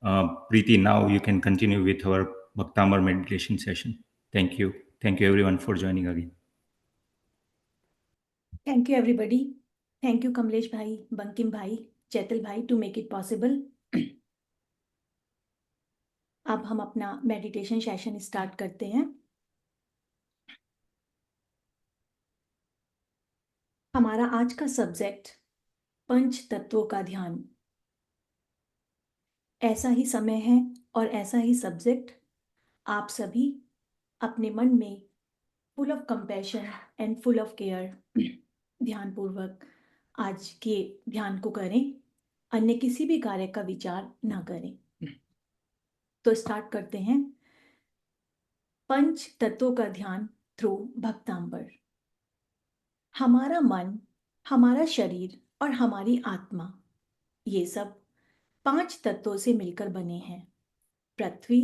Preeti, now you can continue with our Bhaktamar meditation session. Thank you. Thank you everyone for joining again. Thank you everybody. Thank you Kamlesh भाई, बंकिम भाई, चैतल भाई to make it possible. अब हम अपना meditation session start करते हैं. हमारा आज का सब्जेक्ट पंच तत्वों का ध्यान. ऐसा ही समय है और ऐसा ही सब्जेक्ट. आप सभी अपने मन में full of compassion and full of care ध्यानपूर्वक आज के ध्यान को करें. अन्य किसी भी कार्य का विचार ना करें. तो स्टार्ट करते हैं पंच तत्वों का ध्यान थ्रू भक्तांबर. हमारा मन, हमारा शरीर और हमारी आत्मा, ये सब 5 तत्वों से मिलकर बने हैं. पृथ्वी,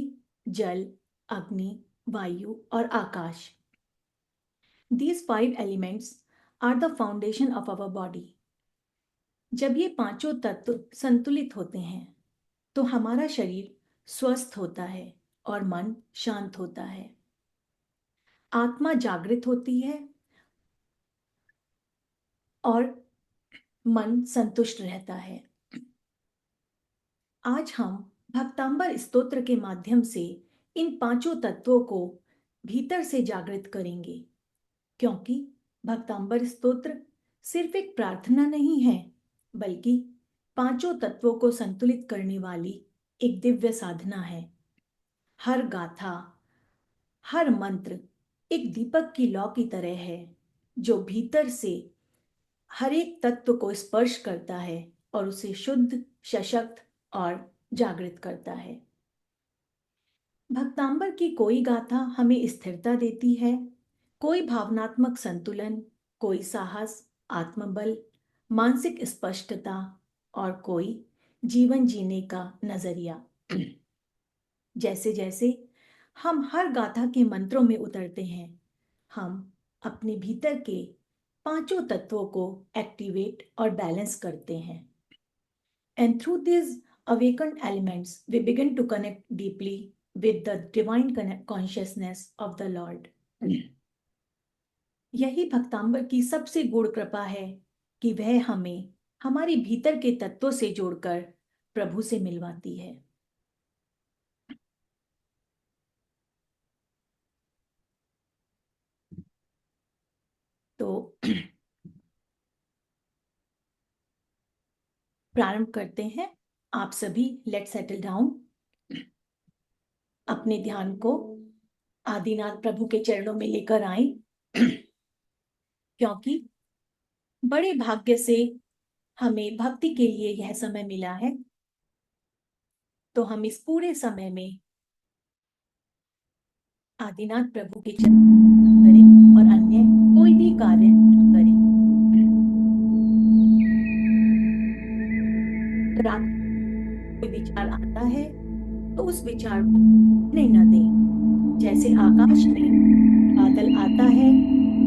जल, अग्नि, वायु और आकाश. These 5 elements are the foundation of our body. जब ये पांचों तत्व संतुलित होते हैं तो हमारा शरीर स्वस्थ होता है और मन शांत होता है. आत्मा जागृत होती है और मन संतुष्ट रहता है. आज हम भक्तांबर स्तोत्र के माध्यम से इन पांचों तत्वों को भीतर से जागृत करेंगे, क्योंकि भक्तांबर स्तोत्र सिर्फ एक प्रार्थना नहीं है, बल्कि पांचों तत्वों को संतुलित करने वाली एक दिव्य साधना है. हर गाथा, हर मंत्र एक दीपक की लौ की तरह है, जो भीतर से हर एक तत्व को स्पर्श करता है और उसे शुद्ध, सशक्त और जागृत करता है. भक्तांबर की कोई गाथा हमें स्थिरता देती है, कोई भावनात्मक संतुलन, कोई साहस, आत्मबल, मानसिक स्पष्टता और कोई जीवन जीने का नजरिया. जैसे जैसे हम हर गाथा के मंत्रों में उतरते हैं, हम अपने भीतर के पांचों तत्वों को एक्टिवेट और बैलेंस करते हैं. And through these awakened elements, we begin to connect deeply with the divine consciousness of the Lord. यही भक्तांबर की सबसे गूढ़ कृपा है कि वह हमें हमारे भीतर के तत्वों से जोड़कर प्रभु से मिलवाती है. तो प्रारंभ करते हैं. आप सभी लेट्स सेटल डाउन. अपने ध्यान को आदिनाथ प्रभु के चरणों में लेकर आए, क्योंकि बड़े भाग्य से हमें भक्ति के लिए यह समय मिला है. तो हम इस पूरे समय में आदिनाथ प्रभु के चरणों करें और अन्य कोई भी कार्य न करें. रात कोई विचार आता है तो उस विचार को नहीं न दें. जैसे आकाश में बादल आता है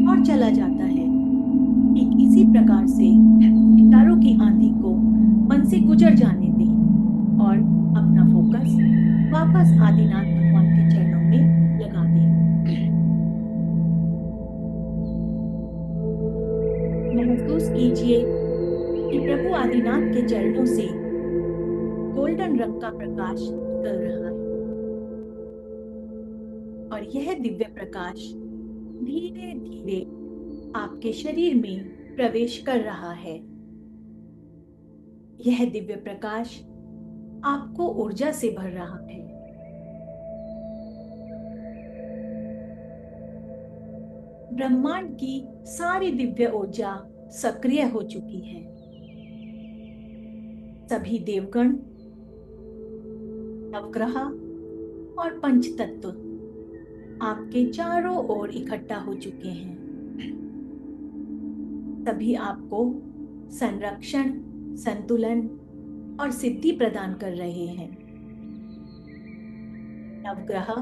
और चला जाता है, ठीक इसी प्रकार से विचारों की आंधी को मन से गुजर जाने दें और अपना फोकस वापस आदिनाथ भगवान के चरणों में लगा दें. महसूस कीजिए कि प्रभु आदिनाथ के चरणों से गोल्डन रंग का प्रकाश निकल रहा है और यह दिव्य प्रकाश धीरे धीरे आपके शरीर में प्रवेश कर रहा है. यह दिव्य प्रकाश आपको ऊर्जा से भर रहा है. ब्रह्मांड की सारी दिव्य ऊर्जा सक्रिय हो चुकी है. सभी देवगण, नवग्रह और पंचतत्व आपके चारों ओर इकट्ठा हो चुके हैं. सभी आपको संरक्षण, संतुलन और सिद्धि प्रदान कर रहे हैं. नवग्रह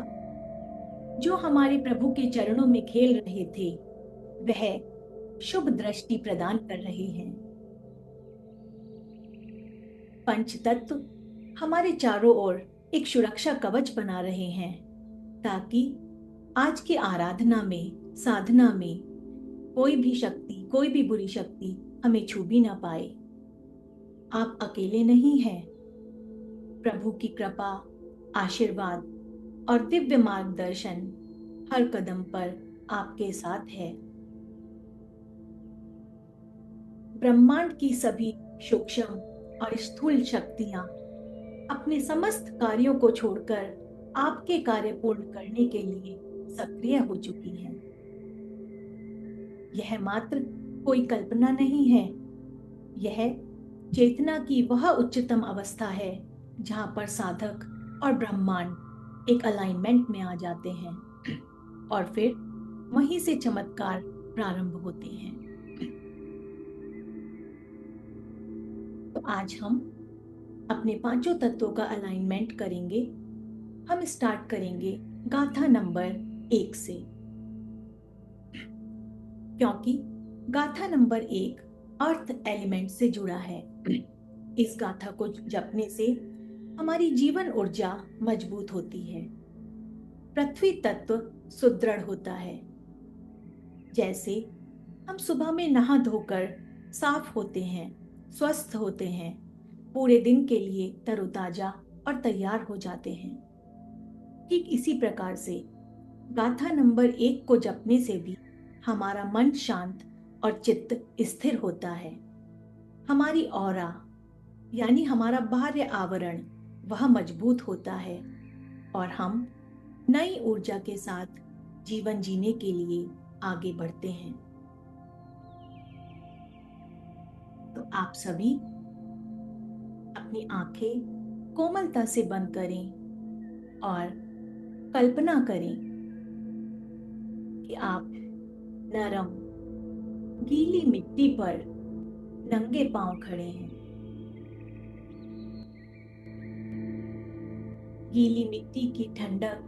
जो हमारे प्रभु के चरणों में खेल रहे थे, वह शुभ दृष्टि प्रदान कर रहे हैं. पंचतत्व हमारे चारों ओर एक सुरक्षा कवच बना रहे हैं, ताकि आज की आराधना में, साधना में कोई भी शक्ति, कोई भी बुरी शक्ति हमें छू भी ना पाए। आप अकेले नहीं हैं। प्रभु की कृपा, आशीर्वाद और दिव्य मार्गदर्शन हर कदम पर आपके साथ है। ब्रह्मांड की सभी सूक्ष्म और स्थूल शक्तियां अपने समस्त कार्यों को छोड़कर आपके कार्य पूर्ण करने के लिए सक्रिय हो चुकी हैं। यह मात्र कोई कल्पना नहीं है, यह चेतना की वह उच्चतम अवस्था है जहां पर साधक और ब्रह्मांड एक अलाइनमेंट में आ जाते हैं और फिर वहीं से चमत्कार प्रारंभ होते हैं। तो आज हम अपने पांचों तत्वों का अलाइनमेंट करेंगे। हम स्टार्ट करेंगे गाथा नंबर 1 से, क्योंकि गाथा नंबर 1 अर्थ एलिमेंट से जुड़ा है। इस गाथा को जपने से हमारी जीवन ऊर्जा मजबूत होती है, पृथ्वी तत्व सुदृढ़ होता है। जैसे हम सुबह में नहा धोकर साफ होते हैं, स्वस्थ होते हैं, पूरे दिन के लिए तरोताजा और तैयार हो जाते हैं, ठीक इसी प्रकार से गाथा नंबर 1 को जपने से भी हमारा मन शांत और चित्त स्थिर होता है। हमारी ऑरा यानी हमारा बाह्य आवरण वह मजबूत होता है और हम नई ऊर्जा के साथ जीवन जीने के लिए आगे बढ़ते हैं। तो आप सभी अपनी आंखें कोमलता से बंद करें और कल्पना करें कि आप नरम गीली मिट्टी पर नंगे पांव खड़े हैं। गीली मिट्टी की ठंडक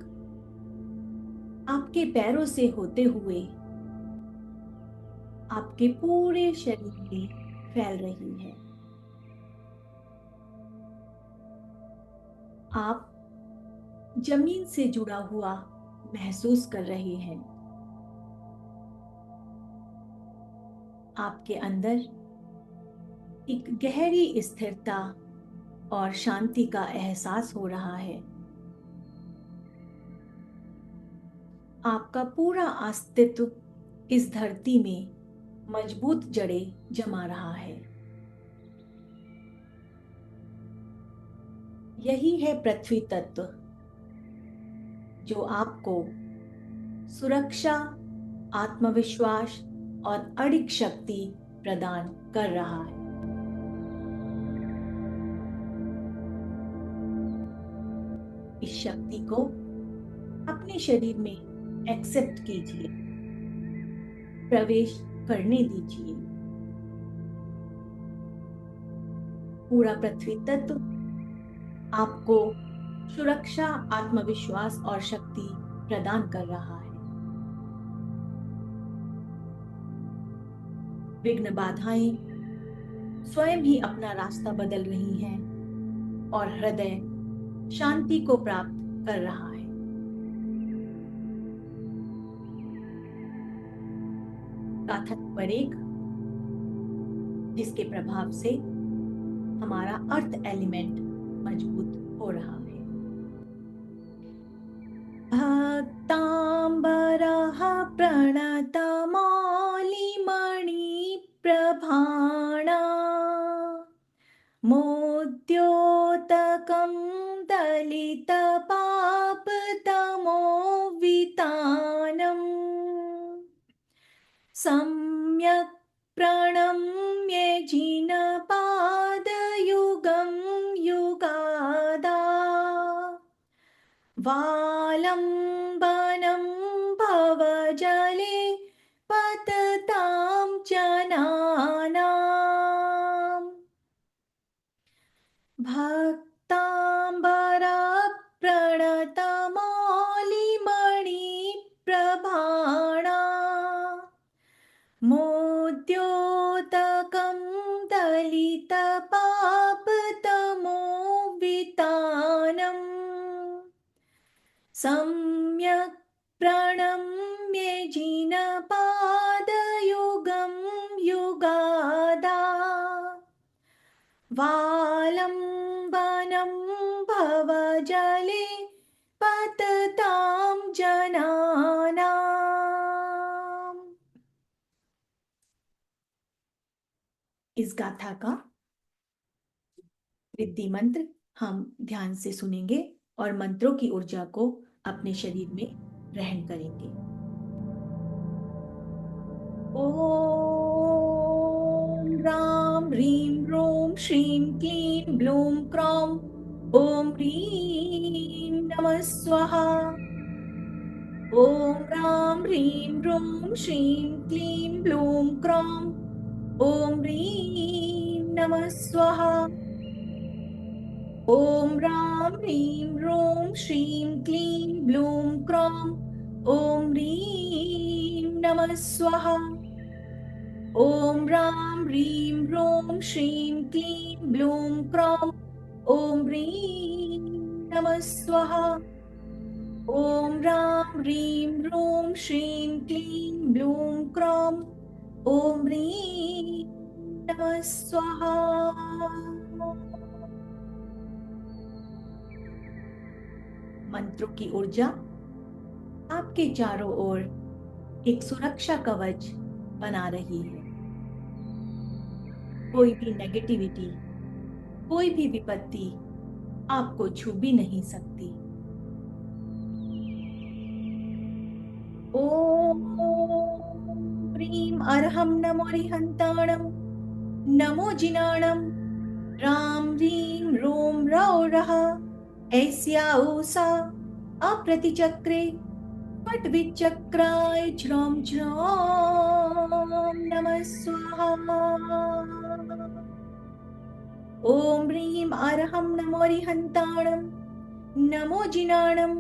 आपके पैरों से होते हुए आपके पूरे शरीर में फैल रही है। आप जमीन से जुड़ा हुआ महसूस कर रहे हैं। आपके अंदर एक गहरी स्थिरता और शांति का एहसास हो रहा है। आपका पूरा अस्तित्व इस धरती में मजबूत जड़ें जमा रहा है। यही है पृथ्वी तत्व, जो आपको सुरक्षा, आत्मविश्वास और अडिग शक्ति प्रदान कर रहा है। इस शक्ति को अपने शरीर में एक्सेप्ट कीजिए, प्रवेश करने दीजिए। पूरा पृथ्वी तत्व आपको सुरक्षा, आत्मविश्वास और शक्ति प्रदान कर रहा है। विघ्न बाधाएं स्वयं ही अपना रास्ता बदल रही हैं और हृदय शांति को प्राप्त कर रहा है। गाथा नंबर 1, जिसके प्रभाव से हमारा अर्थ एलिमेंट मजबूत हो रहा है। भक्तांबरः प्रणतमौलिमणिप्रभाणा मोद्योतकं दलितपापतमोवितानम् सम्यक् प्रणम्य जिनपादयुगं युगादा वालम्बनं भवजले पततां जनानाम् भक्तांबरप्रणतमौलिमणिप्रभाणा मोद्योतकं दलितपापतमोवितानम् सम्यक् प्रणम्य जिनपादयुगं युगादा वालम्बनं भवजले पततां जनानाम्। इस गाथा का रिद्धि मंत्र हम ध्यान से सुनेंगे और मंत्रों की ऊर्जा को अपने शरीर में ग्रहण करेंगे। ओम राम ह्रीं रूं श्रीं क्लीं ब्लूं क्रौं ओम ह्रीं नमः स्वाहा। ओम राम ह्रीं रूं श्रीं क्लीं ब्लूं क्रौं ओम ह्रीं नमः स्वाहा। ओम राम ह्रीं रूं श्रीं क्लीं ब्लूं क्रौं ओम ह्रीं नमः स्वाहा। ओम राम ह्रीं रूं श्रीं क्लीं ब्लूं क्रौं ओम ह्रीं नमः स्वाहा। ओम राम ह्रीं रूं श्रीं क्लीं ब्लूं क्रौं ओम ह्रीं नमः स्वाहा। मंत्रों की ऊर्जा आपके चारों ओर एक सुरक्षा कवच बना रही है। कोई भी नेगेटिविटी, कोई भी विपत्ति आपको छू भी नहीं सकती। ओम ह्रीं अर्हं नमो रिहन्ताणं नमो जिनाणं राम ह्रीं रूं रौरः ऐस्या ऊषा अप्रतिचक्रे पट्विचक्राय ज्रौं ज्रौं नमः स्वाहा। ओम ह्रीं अर्हं नमो रिहन्ताणं नमो जिनाणं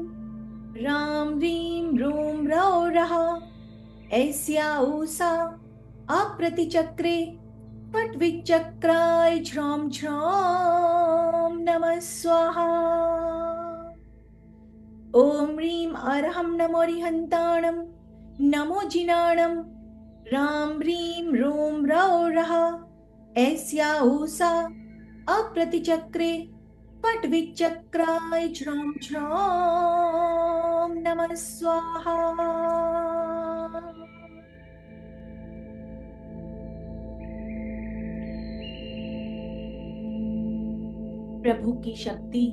राम ह्रीं रूं रौरः ऐस्या ऊषा अप्रतिचक्रे पट्विचक्राय ज्रौं ज्रौं नमः स्वाहा। ओम ह्रीं अर्हं नमो रिहन्ताणं नमो जिनाणं राम ह्रीं रूं रौरः ऐस्या ऊषा अप्रतिचक्रे पट्विचक्राय ज्रौं ज्रौं नमः स्वाहा। प्रभु की शक्ति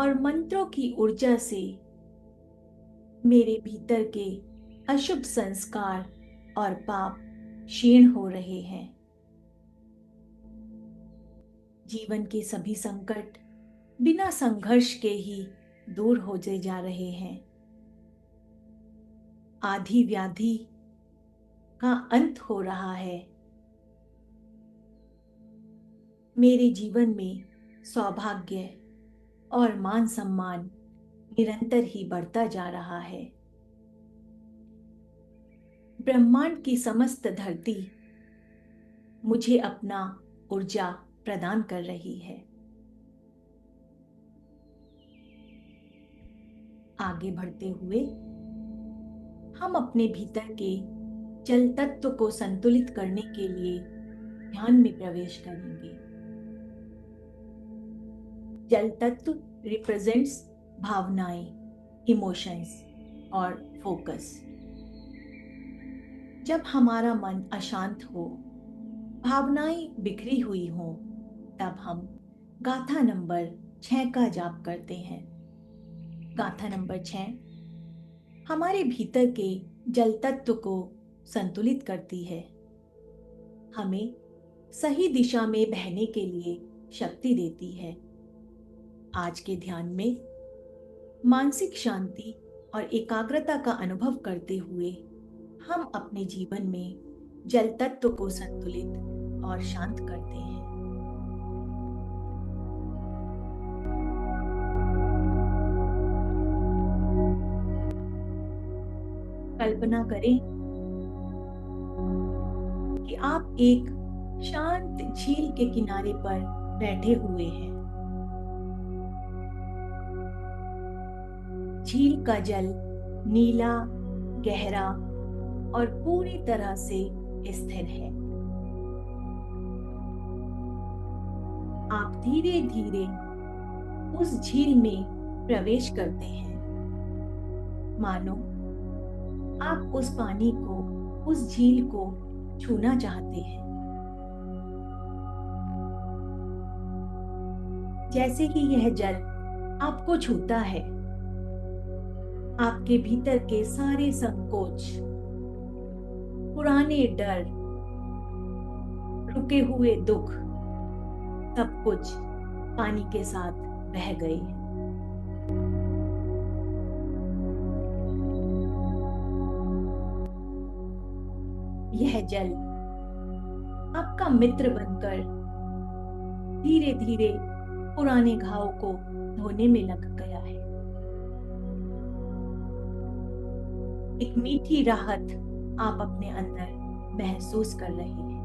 और मंत्रों की ऊर्जा से मेरे भीतर के अशुभ संस्कार और पाप क्षीण हो रहे हैं। जीवन के सभी संकट बिना संघर्ष के ही दूर होते जा रहे हैं। आधी व्याधि का अंत हो रहा है। मेरे जीवन में सौभाग्य और मान सम्मान निरंतर ही बढ़ता जा रहा है। ब्रह्मांड की समस्त धरती मुझे अपना ऊर्जा प्रदान कर रही है। आगे बढ़ते हुए हम अपने भीतर के जल तत्व को संतुलित करने के लिए ध्यान में प्रवेश करेंगे। जल तत्व रिप्रेजेंट्स भावनाएं, इमोशंस और फोकस। जब हमारा मन अशांत हो, भावनाएं बिखरी हुई हो, तब हम गाथा नंबर 6 का जाप करते हैं। गाथा नंबर 6 हमारे भीतर के जल तत्व को संतुलित करती है, हमें सही दिशा में बहने के लिए शक्ति देती है। आज के ध्यान में मानसिक शांति और एकाग्रता का अनुभव करते हुए हम अपने जीवन में जल तत्व को संतुलित और शांत करते हैं। कल्पना करें कि आप एक शांत झील के किनारे पर बैठे हुए हैं। झील का जल नीला, गहरा और पूरी तरह से स्थिर है। आप धीरे धीरे उस झील में प्रवेश करते हैं, मानो आप उस पानी को, उस झील को छूना चाहते हैं। जैसे ही यह जल आपको छूता है, आपके भीतर के सारे संकोच, पुराने डर, रुके हुए दुख, सब कुछ पानी के साथ बह गए। यह जल आपका मित्र बनकर धीरे धीरे पुराने घाव को धोने में लग गया है। एक मीठी राहत आप अपने अंदर महसूस कर रहे हैं।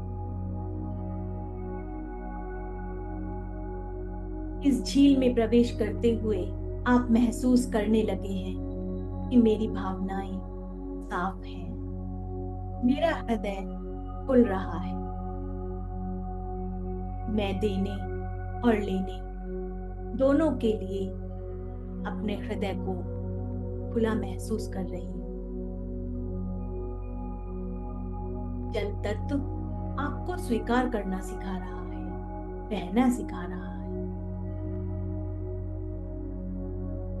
इस झील में प्रवेश करते हुए आप महसूस करने लगे हैं कि मेरी भावनाएं साफ हैं, मेरा हृदय खुल रहा है। मैं देने और लेने दोनों के लिए अपने हृदय को खुला महसूस कर रही हूँ। जल तत्व आपको स्वीकार करना सिखा रहा है, बहना सिखा रहा है।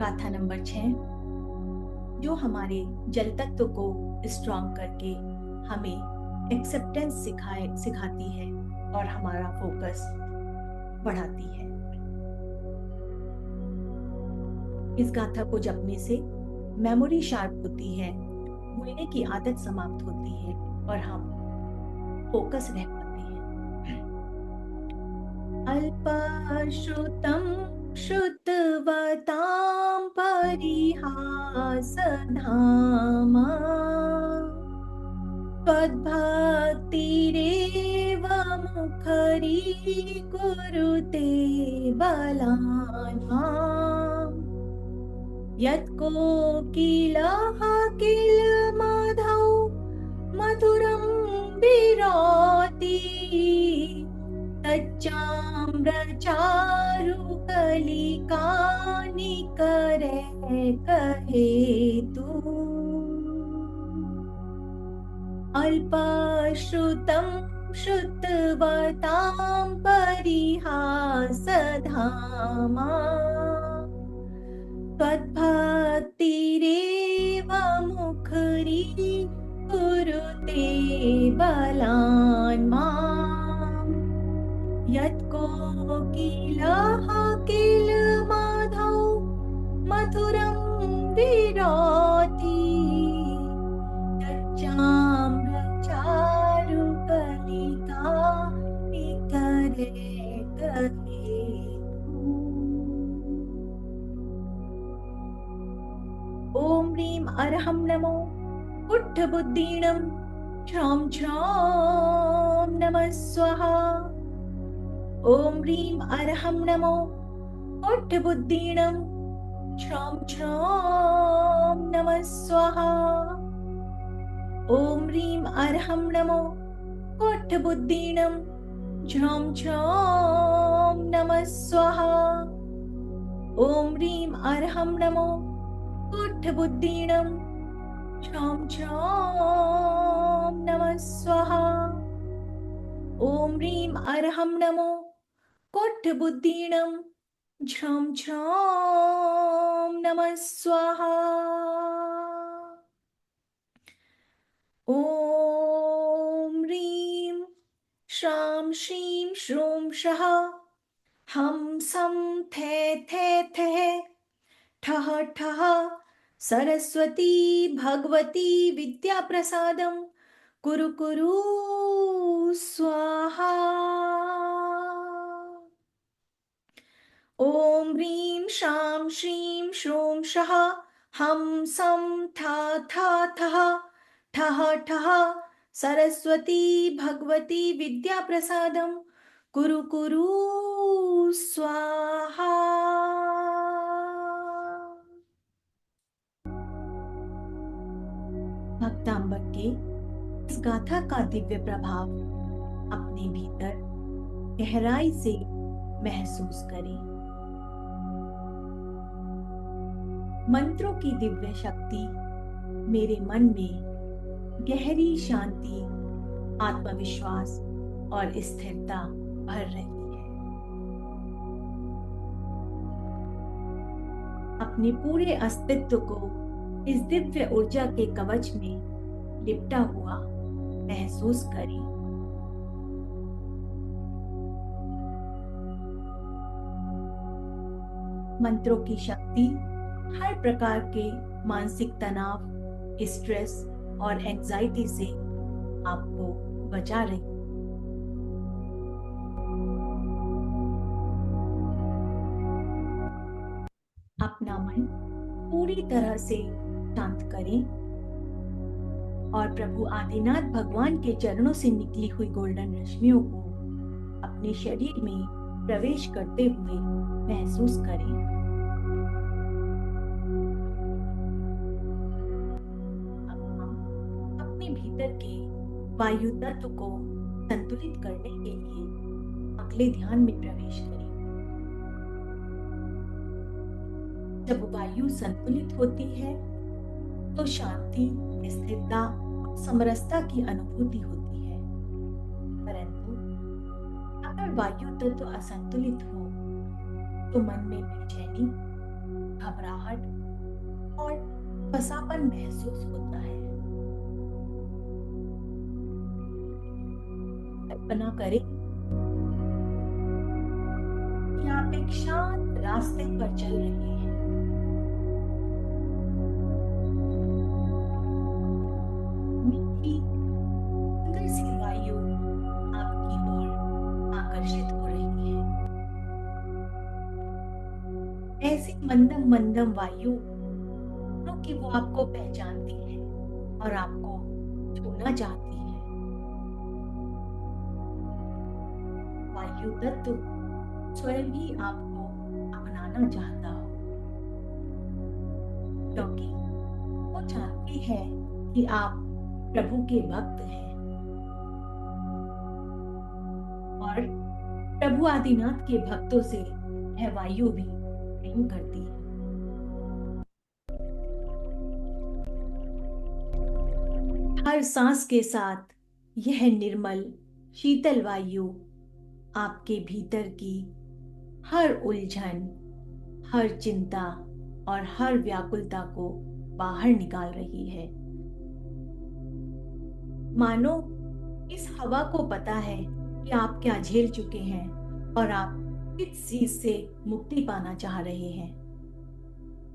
गाथा नंबर 6, जो हमारे जल तत्व को स्ट्रॉन्ग करके हमें एक्सेप्टेंस सिखाती है और हमारा फोकस बढ़ाती है। इस गाथा को जपने से मेमोरी शार्प होती है, भूलने की आदत समाप्त होती है और हम फोकस रह पाते हैं। अल्पश्रुतं श्रुतवतां परिहासधामा त्वद्भक्तिरेव मुखरीकुरुते बलान् माम्। यत्कोकिलः किलमधौ मधुरं विरोति तच्चाम्रचारुकलिकानिकरे कहेतु। अल्पश्रुतं श्रुतवतां परिहासधामा त्वद्भक्तिरेव मुखरीकुरुते बलान् माम्। यत्कोकिलः किलमधौ मधुरं विरोति तच्चाम्रचारुकलिकानिकरे कहेतु। ॐ ह्रीं अरहं नमो उट्ठबुद्धीणं छ्रौं छ्रौं नमः स्वाहा। ॐ ह्रीं अरहं नमो उट्ठबुद्धीणं छ्रौं छ्रौं नमः स्वाहा। ॐ ह्रीं अरहं नमो उट्ठबुद्धीणं छ्रौं छ्रौं नमः स्वाहा। ॐ ह्रीं अरहं नमो उट्ठबुद्धीणं छ्रौं छ्रौं नमः स्वाहा। ॐ ह्रीं अरहं नमो कोट्ठबुद्धीणं छ्रौं छ्रौं नमः स्वाहा। ॐ ह्रीं श्रां श्रीं श्रूं श्रः हं सं थे थे थे ठः ठः सरस्वती भगवती विद्याप्रसादं कुरु कुरु स्वाहा। ॐ ह्रीं श्रां श्रीं श्रूं श्रः हं सं था था थः ठः ठः सरस्वती भगवती विद्याप्रसादं कुरु कुरु स्वाहा। भक्तांबर के इस गाथा का दिव्य प्रभाव अपने भीतर गहराई से महसूस करें। मंत्रों की दिव्य शक्ति मेरे मन में गहरी शांति, आत्मविश्वास और स्थिरता भर रही है। अपने पूरे अस्तित्व को इस दिव्य ऊर्जा के कवच में लिपटा हुआ महसूस करें। मंत्रों की शक्ति हर प्रकार के मानसिक तनाव, स्ट्रेस और एंजाइटी से आपको बचा रही है। अपना मन पूरी तरह से शांत करें और प्रभु आदिनाथ भगवान के चरणों से निकली हुई गोल्डन रश्मियों को अपने शरीर में प्रवेश करते हुए महसूस करें। अब हम अपने भीतर के वायु तत्व को संतुलित करने के लिए अगले ध्यान में प्रवेश करें। जब वायु संतुलित होती है तो शांति, स्थिरता और समरसता की अनुभूति होती है। परंतु अगर वायु तत्व असंतुलित हो तो मन में बेचैनी, घबराहट और फंसापन महसूस होता है। कल्पना करें कि आप एक शांत रास्ते पर चल रहे हैं। मीठी, सुंदर सी वायु आपकी ओर आकर्षित हो रही है। ऐसी मंदम मंदम वायु कि वो आपको पहचानती है और आपको छूना चाहती है। वायु तत्व स्वयं ही आपको अपनाना चाहता हो, क्योंकि वो जानती है कि आप प्रभु के भक्त हैं और प्रभु आदिनाथ के भक्तों से यह वायु भी प्रेम करती है। हर सांस के साथ यह निर्मल शीतल वायु आपके भीतर की हर उलझन, हर चिंता और हर व्याकुलता को बाहर निकाल रही है। मानो इस हवा को पता है कि आप क्या झेल चुके हैं और आप किस चीज से मुक्ति पाना चाह रहे हैं।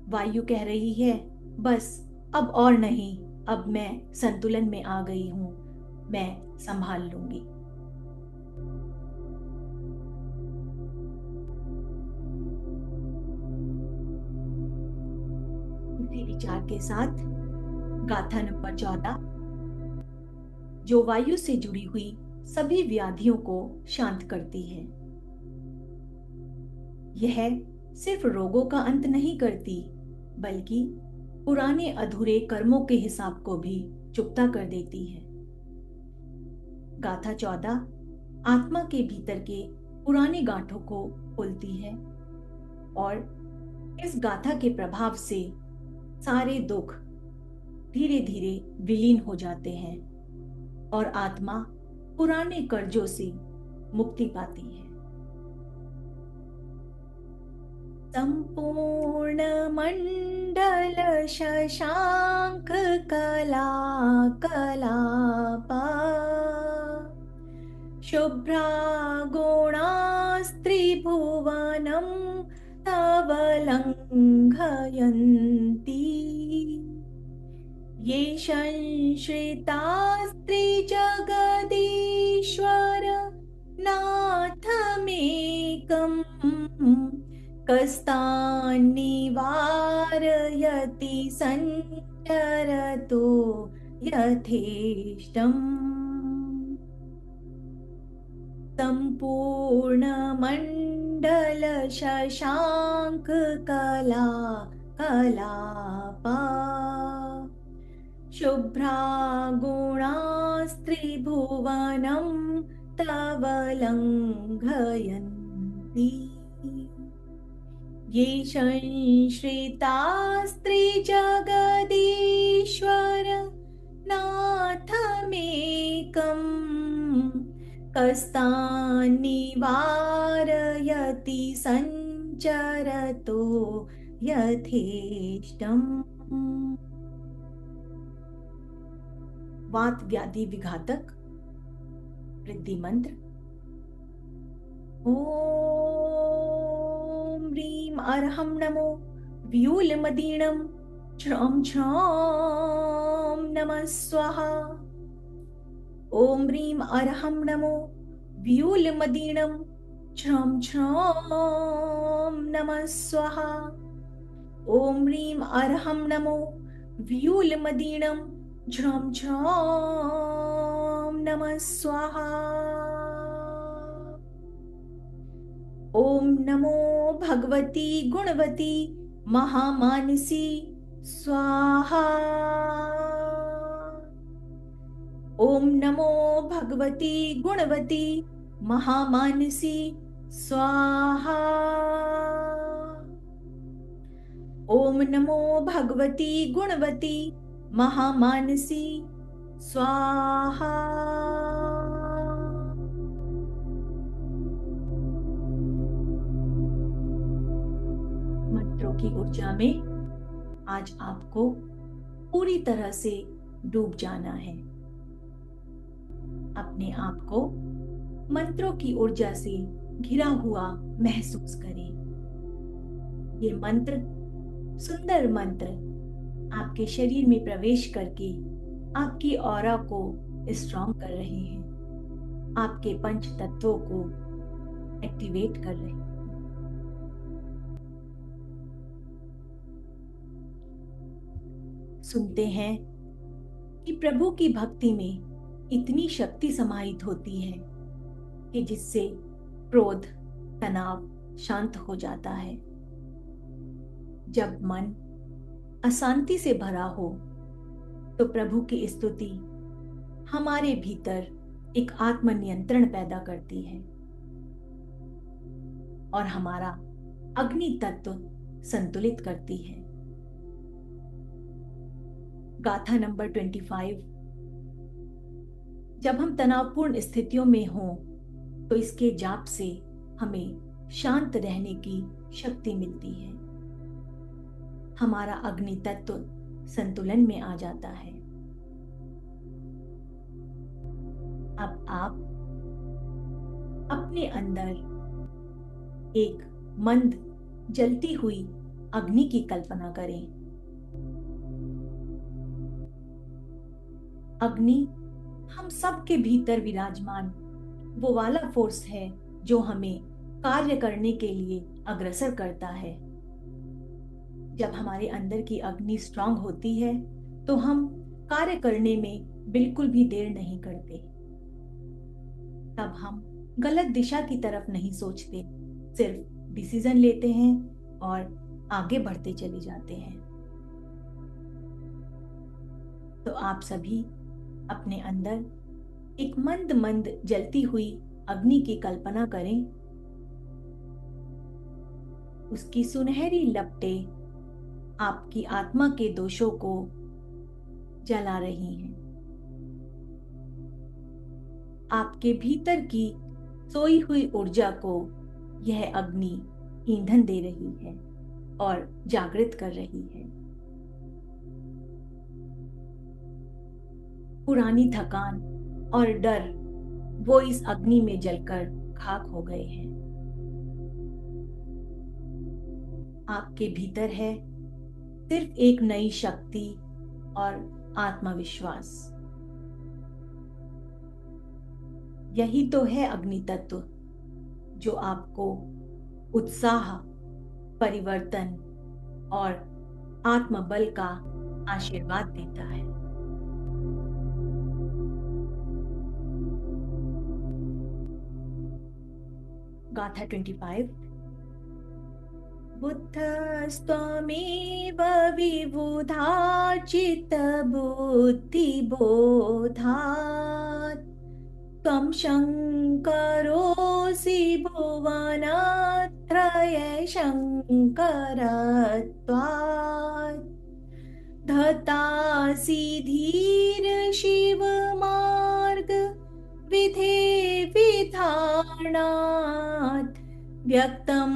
वायु कह रही है, बस अब और नहीं, अब मैं संतुलन में आ गई हूं, मैं संभाल लूंगी। इसी विचार के साथ गाथा नंबर 14, जो वायु से जुड़ी हुई सभी व्याधियों को शांत करती है। यह सिर्फ रोगों का अंत नहीं करती, बल्कि पुराने अधूरे कर्मों के हिसाब को भी चुकता कर देती है। गाथा 14 आत्मा के भीतर के पुराने गांठों को खोलती है और इस गाथा के प्रभाव से सारे दुख धीरे धीरे विलीन हो जाते हैं और आत्मा पुराने कर्जों से मुक्ति पाती है। संपूर्ण मंडल शशांक कला कलापा शुभ्रा गुणास्त्रिभुवनं तव लङ्घयन्ति ये संश्रितास्त्रिजगदीश्वर नाथमेकम् कस्तान्निवारयति सञ्चरतो यथेष्टम्। संपूर्णमण्डल शशाङ्क कला कलापा शुभ्रा गुणास्त्रिभुवनं तव लङ्घयन्ति ये संश्रितास्त्रिजगदीश्वर नाथमेकम् कस्तान्निवारयति सञ्चरतो यथेष्टम्। वात व्याधि विघातक वृद्धि मंत्र। ओम ह्रीं अर्हं नमो व्यूलमदीणं छ्रं छ्रं नमः स्वाहा। ओम ह्रीं अर्हं नमो व्यूलमदीणं छ्रं छ्रं नमः स्वाहा। ओम ह्रीं अर्हं नमो व्यूलमदीणं झ्रं झ्रं नमः स्वाहा। ओम नमो भगवती गुणवती महामानसी स्वाहा। ओम नमो भगवती गुणवती महामानसी स्वाहा। ओम नमो भगवती गुणवती महामानसी स्वाहा। मंत्रों की ऊर्जा में आज आपको पूरी तरह से डूब जाना है। अपने आप को मंत्रों की ऊर्जा से घिरा हुआ महसूस करें। ये मंत्र, सुंदर मंत्र आपके शरीर में प्रवेश करके आपकी ऑरा को स्ट्रॉन्ग कर रहे हैं, आपके पंच तत्वों को एक्टिवेट कर रहे हैं। सुनते हैं कि प्रभु की भक्ति में इतनी शक्ति समाहित होती है कि जिससे क्रोध, तनाव शांत हो जाता है। जब मन अशांति से भरा हो तो प्रभु की स्तुति हमारे भीतर एक आत्मनियंत्रण पैदा करती है और हमारा अग्नि तत्व संतुलित करती है। गाथा नंबर 25। जब हम तनावपूर्ण स्थितियों में हों तो इसके जाप से हमें शांत रहने की शक्ति मिलती है। हमारा अग्नि तत्व संतुलन में आ जाता है। अब आप अपने अंदर एक मंद जलती हुई अग्नि की कल्पना करें। अग्नि हम सबके भीतर विराजमान वो वाला फोर्स है जो हमें कार्य करने के लिए अग्रसर करता है। जब हमारे अंदर की अग्नि स्ट्रांग होती है तो हम कार्य करने में बिल्कुल भी देर नहीं करते। तब हम गलत दिशा की तरफ नहीं सोचते, सिर्फ डिसीजन लेते हैं और आगे बढ़ते चले जाते हैं। तो आप सभी अपने अंदर एक मंद मंद जलती हुई अग्नि की कल्पना करें। उसकी सुनहरी लपटें आपकी आत्मा के दोषों को जला रही हैं। आपके भीतर की सोई हुई ऊर्जा को यह अग्नि ईंधन दे रही है और जागृत कर रही है। पुरानी थकान और डर वो इस अग्नि में जलकर खाक हो गए हैं। आपके भीतर है सिर्फ एक नई शक्ति और आत्मविश्वास। यही तो है अग्नि तत्व जो आपको उत्साह, परिवर्तन और आत्मबल का आशीर्वाद देता है। गाथा 25। बुद्धस्त्वमेव विबुधा चित्तबुद्धिबोधात् त्वं शङ्करोऽसि भुवनत्रयशङ्करत्वात् धतासि धीर शिवमार्ग विधे विधानात् व्यक्तं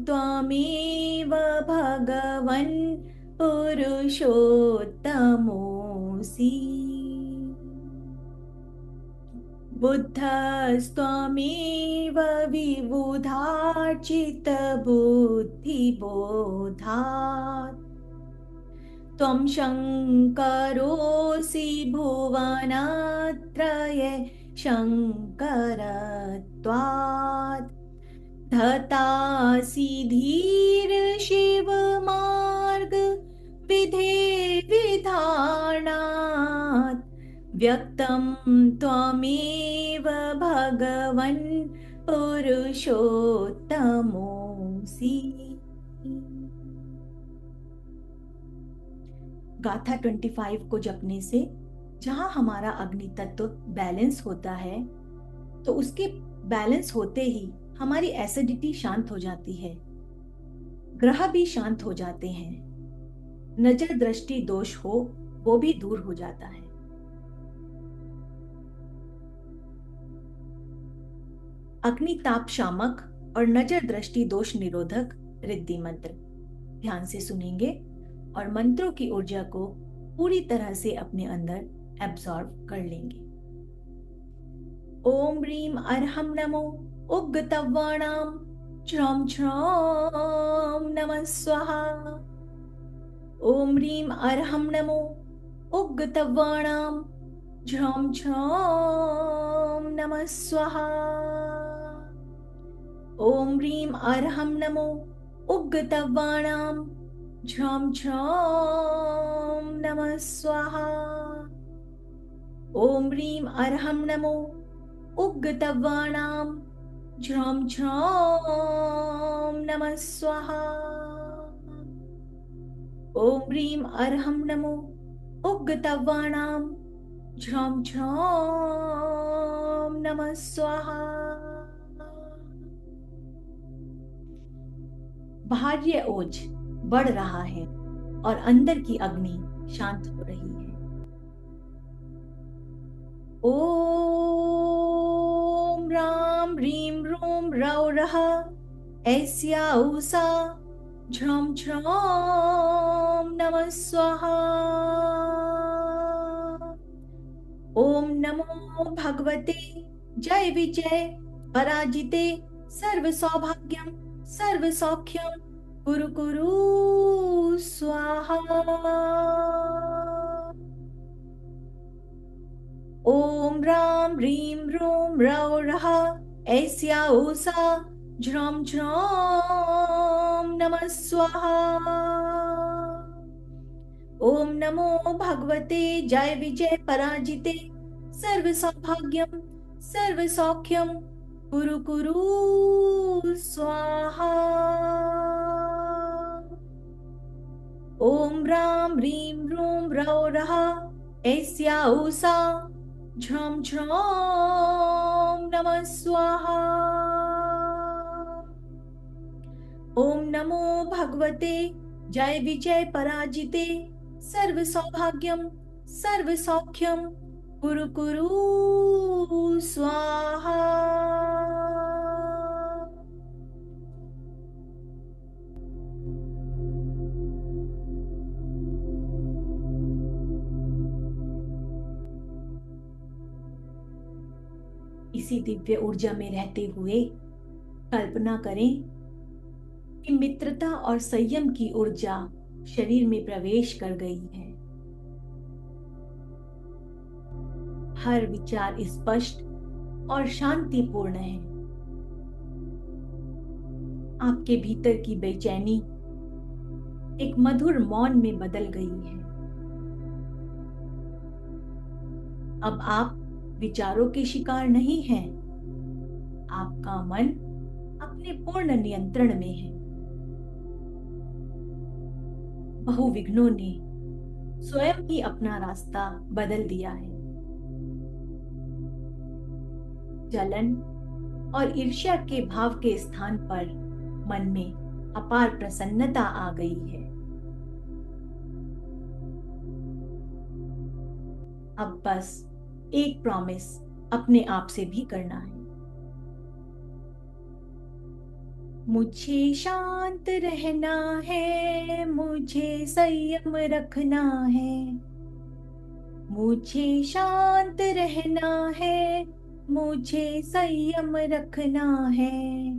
त्वमेव भगवन् पुरुषोत्तमोऽसि बुद्धस्त्वमेव विबुधा चित्तबुद्धिबोधात् त्वं शङ्करोऽसि भुवनत्रये शङ्करत्वात् धतासि धीर शिवमार्ग विधे विधानात् व्यक्तं त्वमेव भगवन् पुरुषोत्तमोऽसि। गाथा 25 को जपने से जहां हमारा अग्नि तत्व बैलेंस होता है, तो उसके बैलेंस होते ही हमारी एसिडिटी शांत हो जाती है, ग्रह भी शांत हो जाते हैं, नजर दृष्टि दोष हो वो भी दूर हो जाता है। अग्नि ताप शामक और नजर दृष्टि दोष निरोधक रिद्धि मंत्र ध्यान से सुनेंगे और मंत्रों की ऊर्जा को पूरी तरह से अपने अंदर एब्जॉर्ब कर लेंगे। ओम ह्रीम अर्हम नमो उग्गतव्वाणाम छ्रौम छ्रौम नमः स्वाहा। ओम ह्रीम अर्हम नमो उग्गतव्वाणाम छ्रौम छ्रौम नमः स्वाहा। ओम ह्रीम अर्हम नमो उग्गतव्वाणाम छ्रौम छ्रौम नमः स्वाहा। ओम ह्रीम अर्हम नमो उग्गतव्वाणाम छ्रौम छ्रौम नमः स्वाहा। ओम ह्रीम अर्हम नमो उग्गतव्वाणाम छ्रौम छ्रौम नमः स्वाहा। बाह्य ओज बढ़ रहा है और अंदर की अग्नि शांत हो रही है। ओम राम ह्रीम रूम रौ रः ऐस्या उषा झ्रौम झ्रौम नमः स्वाहा। ओम नमो भगवते जय विजय पराजिते सर्व सौभाग्यम सर्व सौख्यम कुरु कुरु स्वाहा। ओम राम ह्रीम रूम रौ रः ऐस्या उषा झ्रौम झ्रौम नमः स्वाहा। ओम नमो भगवते जय विजय पराजिते सर्व सौभाग्यम सर्व सौख्यम कुरु कुरु स्वाहा। ओम राम ह्रीम रूम रौ रः ऐस्या उषा झ्रौम झ्रौम नमः स्वाहा। ओम नमो भगवते जय विजय पराजिते सर्व सौभाग्यम सर्व सौख्यम कुरु कुरु स्वाहा। इसी दिव्य ऊर्जा में रहते हुए कल्पना करें कि मित्रता और संयम की ऊर्जा शरीर में प्रवेश कर गई है। हर विचार स्पष्ट और शांतिपूर्ण है। आपके भीतर की बेचैनी एक मधुर मौन में बदल गई है। अब आप विचारों के शिकार नहीं हैं। आपका मन अपने पूर्ण नियंत्रण में है। बहुविघ्नों ने स्वयं ही अपना रास्ता बदल दिया है। जलन और ईर्ष्या के भाव के स्थान पर मन में अपार प्रसन्नता आ गई है। अब बस एक प्रॉमिस अपने आप से भी करना है। मुझे शांत रहना है, मुझे संयम रखना है। मुझे शांत रहना है, मुझे संयम रखना है।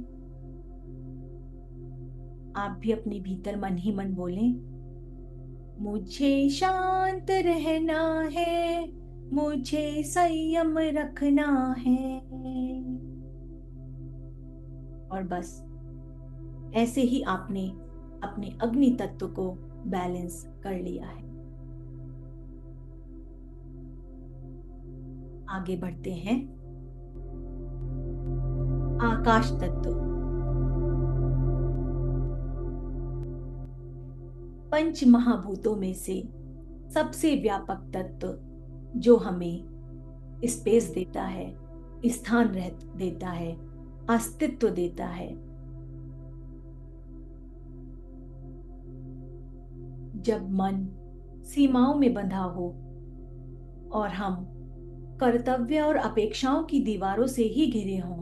आप भी अपने भीतर मन ही मन बोलें, मुझे शांत रहना है, मुझे संयम रखना है। और बस ऐसे ही आपने अपने अग्नि तत्व को बैलेंस कर लिया है। आगे बढ़ते हैं। आकाश तत्व। पंच महाभूतों में से सबसे व्यापक तत्व जो हमें स्पेस देता है, स्थान देता है, अस्तित्व देता है। जब मन सीमाओं में बंधा हो और हम कर्तव्य और अपेक्षाओं की दीवारों से ही घिरे हों,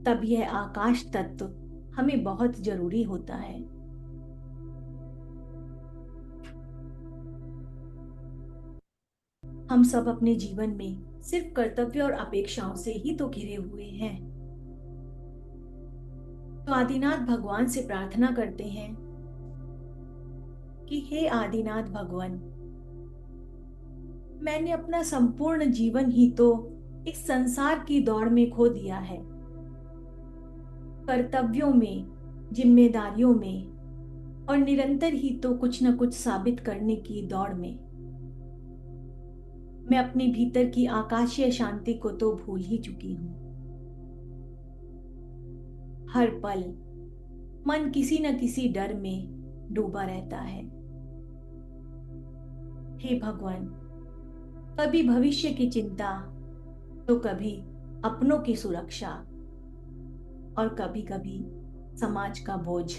तब यह आकाश तत्व हमें बहुत जरूरी होता है। हम सब अपने जीवन में सिर्फ कर्तव्य और अपेक्षाओं से ही तो घिरे हुए हैं। तो आदिनाथ भगवान से प्रार्थना करते हैं कि हे आदिनाथ भगवान, मैंने अपना संपूर्ण जीवन ही तो इस संसार की दौड़ में खो दिया है। कर्तव्यों में, जिम्मेदारियों में और निरंतर ही तो कुछ न कुछ साबित करने की दौड़ में मैं अपने भीतर की आकाशीय शांति को तो भूल ही चुकी हूं। हर पल मन किसी न किसी डर में डूबा रहता है। हे भगवान, कभी भविष्य की चिंता तो कभी अपनों की सुरक्षा और कभी कभी समाज का बोझ।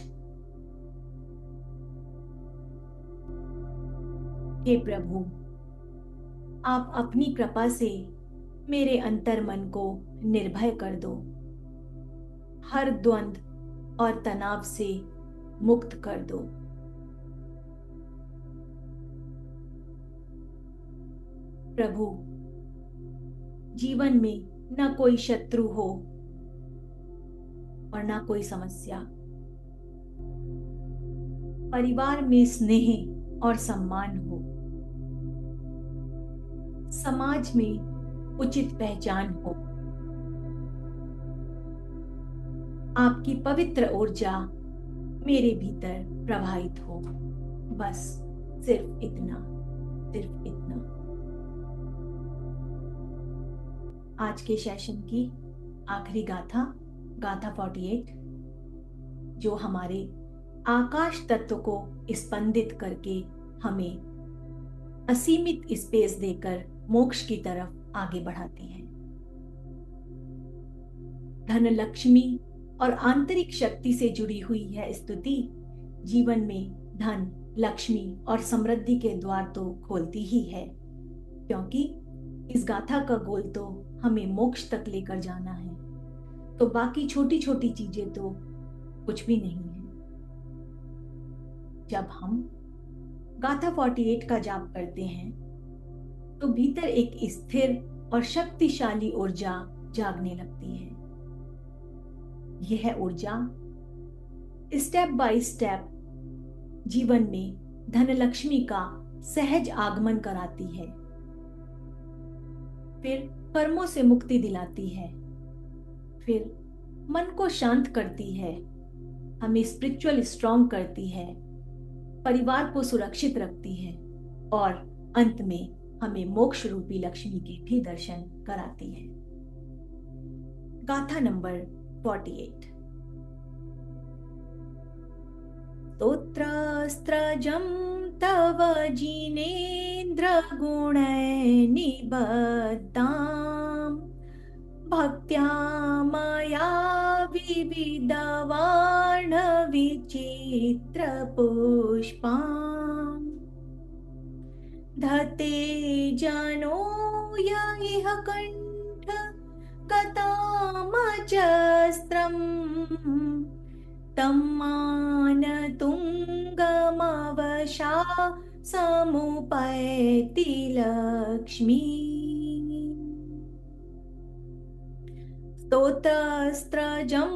हे प्रभु, आप अपनी कृपा से मेरे अंतर मन को निर्भय कर दो, हर द्वंद्व और तनाव से मुक्त कर दो। प्रभु, जीवन में न कोई शत्रु हो और न कोई समस्या। परिवार में स्नेह और सम्मान हो, समाज में उचित पहचान हो, आपकी पवित्र ऊर्जा मेरे भीतर प्रवाहित हो। बस सिर्फ इतना, सिर्फ इतना। आज के सेशन की आखिरी गाथा, गाथा 48, जो हमारे आकाश तत्व को स्पंदित करके हमें असीमित स्पेस देकर मोक्ष की तरफ आगे बढ़ाती है। धन लक्ष्मी और आंतरिक शक्ति से जुड़ी हुई है स्तुति जीवन में धन, लक्ष्मी और समृद्धि के द्वार तो खोलती ही है, क्योंकि इस गाथा का गोल तो हमें मोक्ष तक लेकर जाना है। तो बाकी छोटी छोटी चीजें तो कुछ भी नहीं है। जब हम गाथा 48 का जाप करते हैं तो भीतर एक स्थिर और शक्तिशाली ऊर्जा जागने लगती है। यह ऊर्जा स्टेप बाय स्टेप जीवन में धनलक्ष्मी का सहज आगमन कराती है, फिर कर्मों से मुक्ति दिलाती है, फिर मन को शांत करती है, हमें स्पिरिचुअल स्ट्रांग करती है, परिवार को सुरक्षित रखती है और अंत में हमें मोक्ष रूपी लक्ष्मी के भी दर्शन कराती है। गाथा नंबर 48। स्तोत्रात् स्तोत्रस्त्रजं तव जिनेन्द्रगुणैर्निबद्धाम् भक्त्या मया विविधवर्णविचित्रपुष्पाम् धते जनो य इह कण्ठ कथामजस्त्रम् तं मानतुङ्गमवशा समुपैति लक्ष्मी स्तोत्रस्त्रजं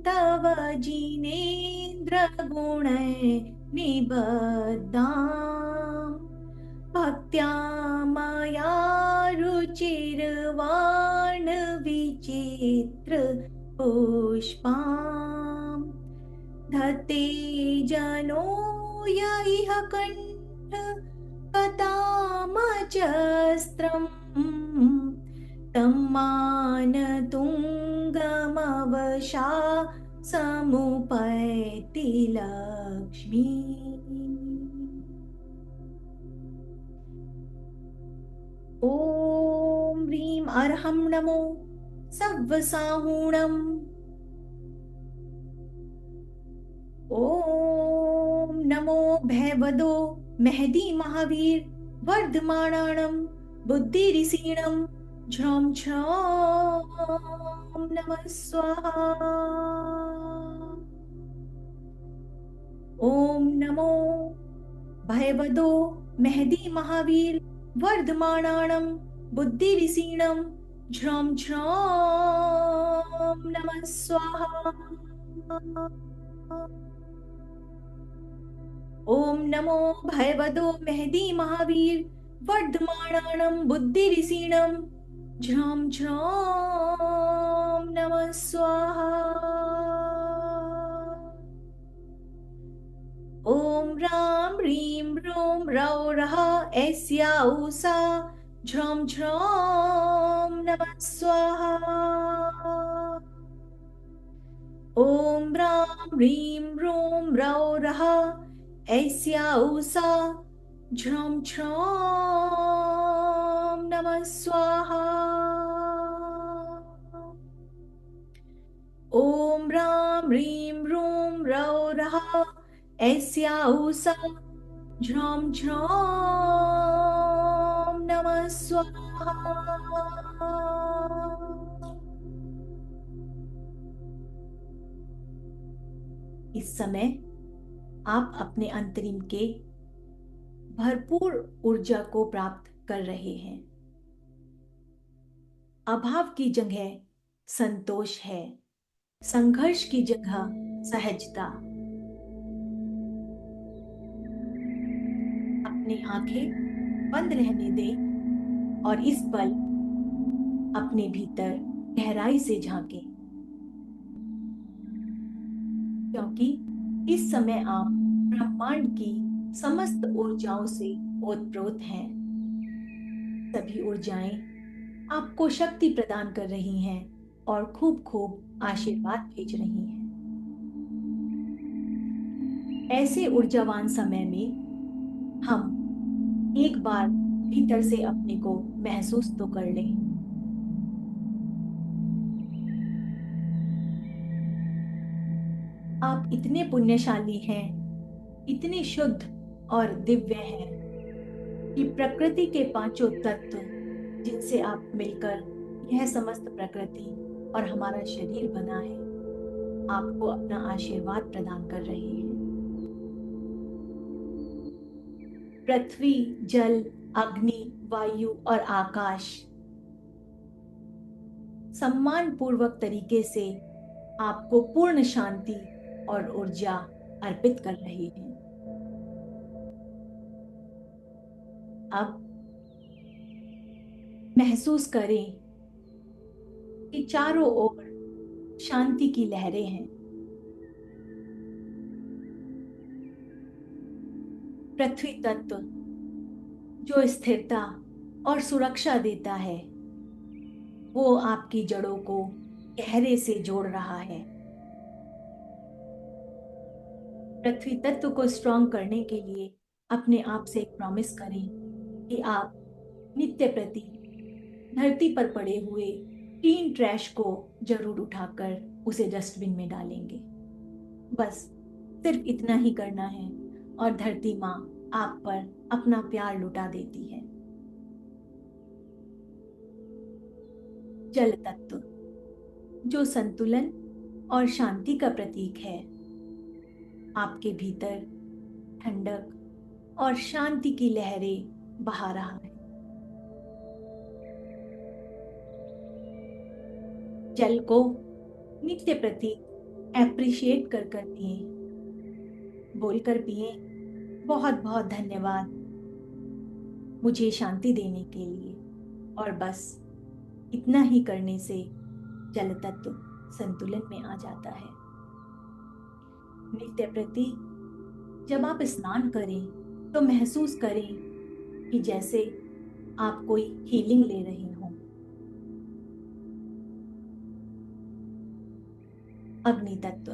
तव जिनेन्द्रगुणैर्निबद्धाम् भक्त्या मया रुचिर्वाणविचित्रपुष्पाम् धते जनो य इह कण्ठ कथामजस्त्रम् तं मानतुङ्गमवशा समुपैति लक्ष्मी। ॐ ह्रीं अर्हं नमो सव्वसाहुणम् ॐ नमो भयवदो मेहदी महावीर वर्धमानाणं बुद्धिरिसीणं झ्रौं झ्रौं नमः स्वाहा। ॐ नमो भयवदो मेहदी महावीर वर्धमानाणं बुद्धिरिसीणं झ्रौं झ्रौं नमः स्वाहा। ॐ नमो भयवदो मेहदी महावीर वर्धमानाणं बुद्धिरिसीणं झ्रौं झ्रौं नमः स्वाहा। ॐ रां ह्रीं ह्रूं रौ रः ऐस्या ऊषा झ्रौं झ्रौं नमः स्वाहा। ॐ रां ह्रीं ह्रूं रौ रः ऐस्या ऊषा झ्रौं झ्रौं नमः स्वाहा। ॐ रां ह्रीं ह्रूं रौ रः ऐस्या ऊषा झ्रौं झ्रौं नमः स्वाहा। इस समय आप अपने अंतरिम के भरपूर ऊर्जा को प्राप्त कर रहे हैं। अभाव की जगह संतोष है, संघर्ष की जगह सहजता। अपनी आंखें बंद रहने दें और इस पल अपने भीतर गहराई से झांकें, क्योंकि इस समय आप ब्रह्मांड की समस्त ऊर्जाओं से ओतप्रोत हैं। सभी ऊर्जाएं आपको शक्ति प्रदान कर रही हैं और खूब खूब आशीर्वाद भेज रही हैं। ऐसे ऊर्जावान समय में हम एक बार भीतर से अपने को महसूस तो कर लें। आप इतने पुण्यशाली हैं, इतने शुद्ध और दिव्य हैं कि प्रकृति के पांचों तत्व जिनसे आप मिलकर यह समस्त प्रकृति और हमारा शरीर बना है, आपको अपना आशीर्वाद प्रदान कर रहे हैं। पृथ्वी, जल, अग्नि, वायु और आकाश सम्मान पूर्वक तरीके से आपको पूर्ण शांति और ऊर्जा अर्पित कर रही हैं। अब महसूस करें कि चारों ओर शांति की लहरें हैं। पृथ्वी तत्व जो स्थिरता और सुरक्षा देता है, वो आपकी जड़ों को गहरे से जोड़ रहा है। पृथ्वी तत्व को स्ट्रॉन्ग करने के लिए अपने आप से एक प्रॉमिस करें कि आप नित्य प्रति धरती पर पड़े हुए क्लीन ट्रैश को जरूर उठाकर उसे डस्टबिन में डालेंगे। बस सिर्फ इतना ही करना है और धरती माँ आप पर अपना प्यार लुटा देती है। जल तत्व जो संतुलन और शांति का प्रतीक है, आपके भीतर ठंडक और शांति की लहरें बहा रहा है। जल को नित्य प्रति एप्रिशिएट कर पिए, बोलकर पिए, बहुत बहुत धन्यवाद मुझे शांति देने के लिए। और बस इतना ही करने से जल तत्व संतुलन में आ जाता है। नित्य प्रति जब आप स्नान करें तो महसूस करें कि जैसे आप कोई हीलिंग ले रहे हो। अग्नि तत्व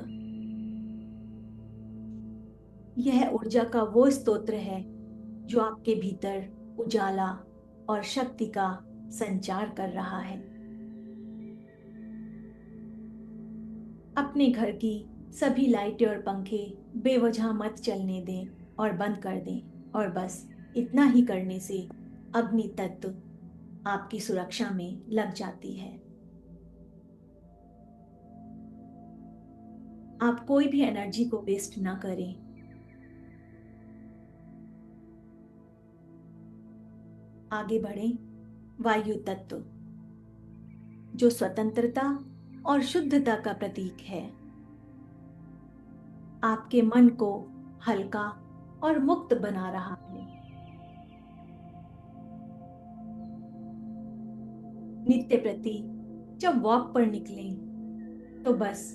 यह ऊर्जा का वो स्तोत्र है जो आपके भीतर उजाला और शक्ति का संचार कर रहा है। अपने घर की सभी लाइटें और पंखे बेवजह मत चलने दें और बंद कर दें। और बस इतना ही करने से अग्नि तत्व आपकी सुरक्षा में लग जाती है। आप कोई भी एनर्जी को वेस्ट ना करें। आगे बढ़ें। वायु तत्व जो स्वतंत्रता और शुद्धता का प्रतीक है, आपके मन को हल्का और मुक्त बना रहा है। नित्य प्रति जब वॉक पर निकलें तो बस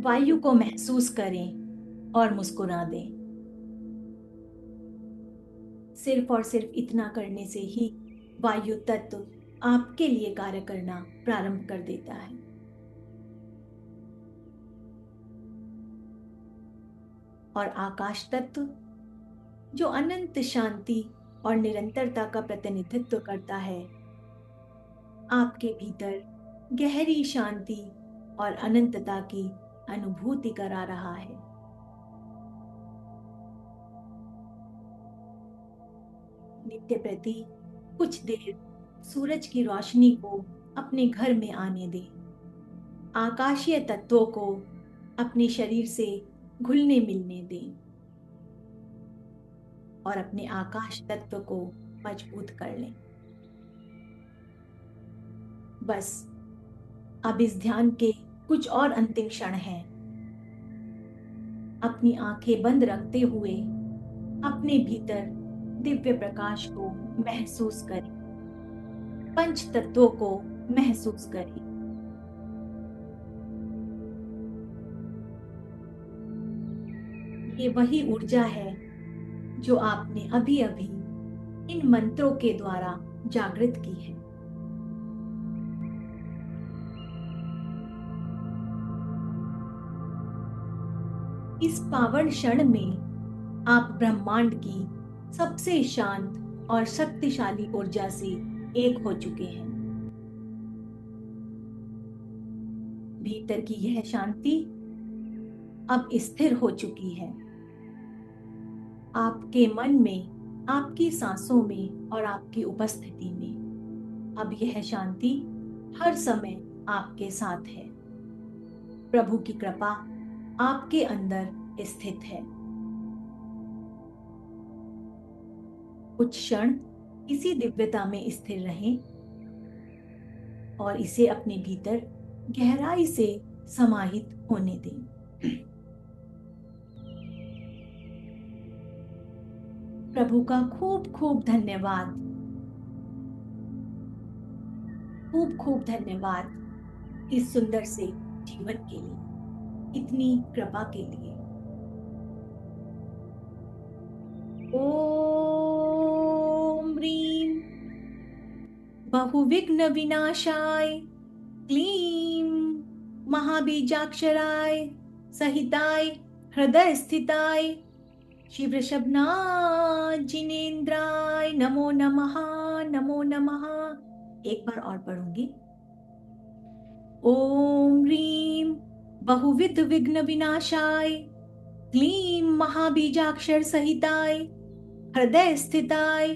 वायु को महसूस करें और मुस्कुरा दें। सिर्फ और सिर्फ इतना करने से ही वायु तत्व आपके लिए कार्य करना प्रारंभ कर देता है। और आकाश तत्व जो अनंत शांति और निरंतरता का प्रतिनिधित्व करता है, आपके भीतर गहरी शांति और अनंतता की अनुभूति करा रहा है। नित्य प्रति कुछ देर सूरज की रोशनी को अपने घर में आने दें। आकाशीय तत्वों को अपने शरीर से घुलने मिलने दें और अपने आकाश तत्व को मजबूत कर लें। बस अब इस ध्यान के कुछ और अंतिम क्षण हैं। अपनी आंखें बंद रखते हुए अपने भीतर दिव्य प्रकाश को महसूस करें। पंच तत्वों को महसूस करें। ये वही ऊर्जा है जो आपने अभी अभी इन मंत्रों के द्वारा जागृत की है। इस पावन क्षण में आप ब्रह्मांड की सबसे शांत और शक्तिशाली ऊर्जा से एक हो चुके हैं। भीतर की यह शांति अब स्थिर हो चुकी है। आपके मन में, आपकी सांसों में और आपकी उपस्थिति में अब यह शांति हर समय आपके साथ है। प्रभु की कृपा आपके अंदर स्थित है। कुछ क्षण इसी दिव्यता में स्थिर रहें और इसे अपने भीतर गहराई से समाहित होने दें। प्रभु का खूब खूब धन्यवाद, खूब खूब धन्यवाद इस सुंदर से जीवन के लिए, इतनी कृपा के लिए। ओम ह्रीं बहुविघ्न विनाशाय क्लीं महाबीजाक्षराय सहिताय हृदय स्थिताय श्री वृषभनाथ जिनेन्द्राय नमो नमः, नमो नमः। एक बार और पढ़ूंगी। ओम ह्रीं बहुविध विघ्न विनाशाय क्लीं महाबीजाक्षर सहिताय हृदय स्थिताय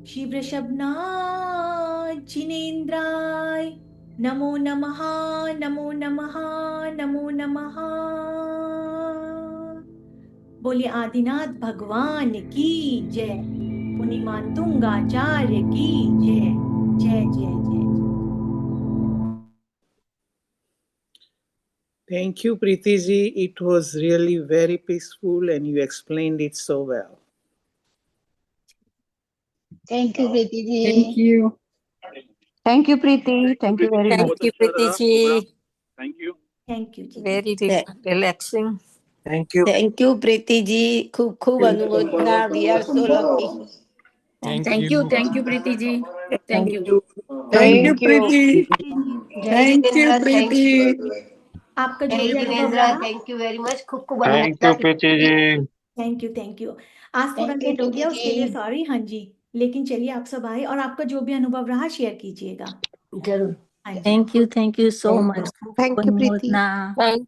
श्री वृषभनाथ जिनेन्द्राय नमो नमः, नमो नमः, नमो नमः। बोलिए आदिनाथ भगवान की जय, मुनिमान तुंगाचार्य की जय, जय जय जय। Thank you, Preeti ji. It was really very peaceful and you explained it so well. Thank you, Preeti ji. Thank you. Thank you, Preeti. Thank you very much. Thank you, Preeti ji. Thank you. Thank you ji. Very relaxing. Thank you. Thank you, Preeti ji. खूब अनुभव था. We are so lucky. Thank you, Preeti ji. Thank you. Thank you, Thank you. Preeti. Jai Thank you, Jitendra, thank you. Preeti. आपका जो Jai भी अनुभव Jitendra, रहा, thank you very much. खूब Thank you, Preeti ji. Thank you thank you. आज थोड़ा Thank you, late हो गया, Preeti उसके लिए ji. सॉरी। हाँ जी, लेकिन चलिए आप सब आए और आपका जो भी अनुभव रहा शेयर कीजिएगा। जरूर. हाँ जी। Thank you so Thank much. you. Thank you, Preeti. Thank you.